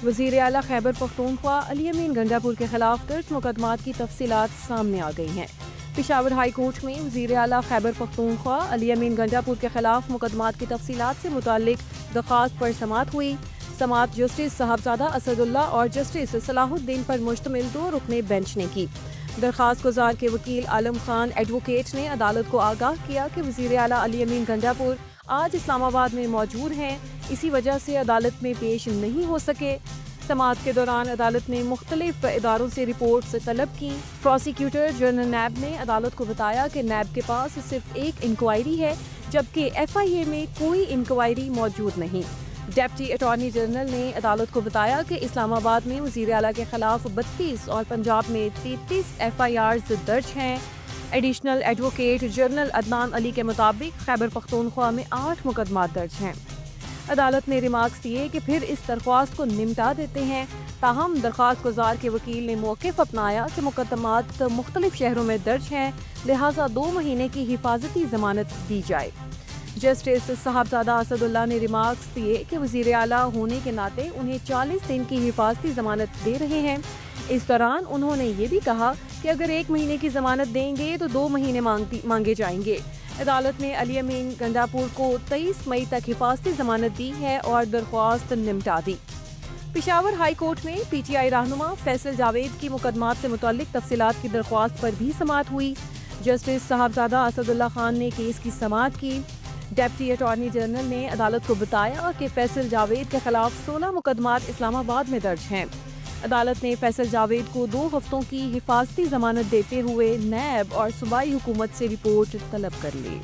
وزیر اعلیٰ خیبر پختونخوا علی امین گنڈاپور کے خلاف درج مقدمات کی تفصیلات سامنے آ گئی ہیں۔ پشاور ہائی کورٹ میں وزیر اعلیٰ خیبر پختونخوا علی امین گنڈاپور کے خلاف مقدمات کی تفصیلات سے متعلق درخواست پر سماعت ہوئی۔ سماعت جسٹس صاحبزادہ اسد اللہ اور جسٹس صلاح الدین پر مشتمل 2 رکنی بینچ نے کی۔ درخواست گزار کے وکیل عالم خان ایڈوکیٹ نے عدالت کو آگاہ کیا کہ وزیر اعلیٰ علی امین گنڈاپور آج اسلام آباد میں موجود ہیں، اسی وجہ سے عدالت میں پیش نہیں ہو سکے۔ سماعت کے دوران عدالت نے مختلف اداروں سے رپورٹس طلب کی۔ پروسیکیوٹر جنرل نیب نے عدالت کو بتایا کہ نیب کے پاس صرف ایک انکوائری ہے، جبکہ ایف آئی اے میں کوئی انکوائری موجود نہیں۔ ڈپٹی اٹارنی جنرل نے عدالت کو بتایا کہ اسلام آباد میں وزیر اعلیٰ کے خلاف 32 اور پنجاب میں 33 ایف آئی آرز درج ہیں۔ ایڈیشنل ایڈوکیٹ جنرل عدنان علی کے مطابق خیبر پختونخوا میں 8 مقدمات درج ہیں۔ عدالت نے ریمارکس دیے کہ پھر اس درخواست کو نمٹا دیتے ہیں، تاہم درخواست گزار کے وکیل نے موقف اپنایا کہ مقدمات مختلف شہروں میں درج ہیں، لہٰذا 2 مہینے کی حفاظتی ضمانت دی جائے۔ جسٹس صاحبزادہ اسد اللہ نے ریمارکس دیے کہ وزیر اعلیٰ ہونے کے ناطے انہیں 40 دن کی حفاظتی ضمانت دے رہے ہیں۔ اس دوران انہوں نے یہ بھی کہا کہ اگر 1 مہینے کی ضمانت دیں گے تو 2 مہینے مانگے جائیں گے۔ عدالت نے علی امین گنڈاپور کو 23 مئی تک حفاظتی ضمانت دی ہے اور درخواست نمٹا دی۔ پشاور ہائی کورٹ میں پی ٹی آئی رہنما فیصل جاوید کی مقدمات سے متعلق تفصیلات کی درخواست پر بھی سماعت ہوئی۔ جسٹس صاحبزادہ اسد اللہ خان نے کیس کی سماعت کی۔ ڈپٹی اٹارنی جنرل نے عدالت کو بتایا کہ فیصل جاوید کے خلاف 16 مقدمات اسلام آباد میں درج ہیں۔ عدالت نے فیصل جاوید کو 2 ہفتوں کی حفاظتی ضمانت دیتے ہوئے نیب اور صوبائی حکومت سے رپورٹ طلب کر لی۔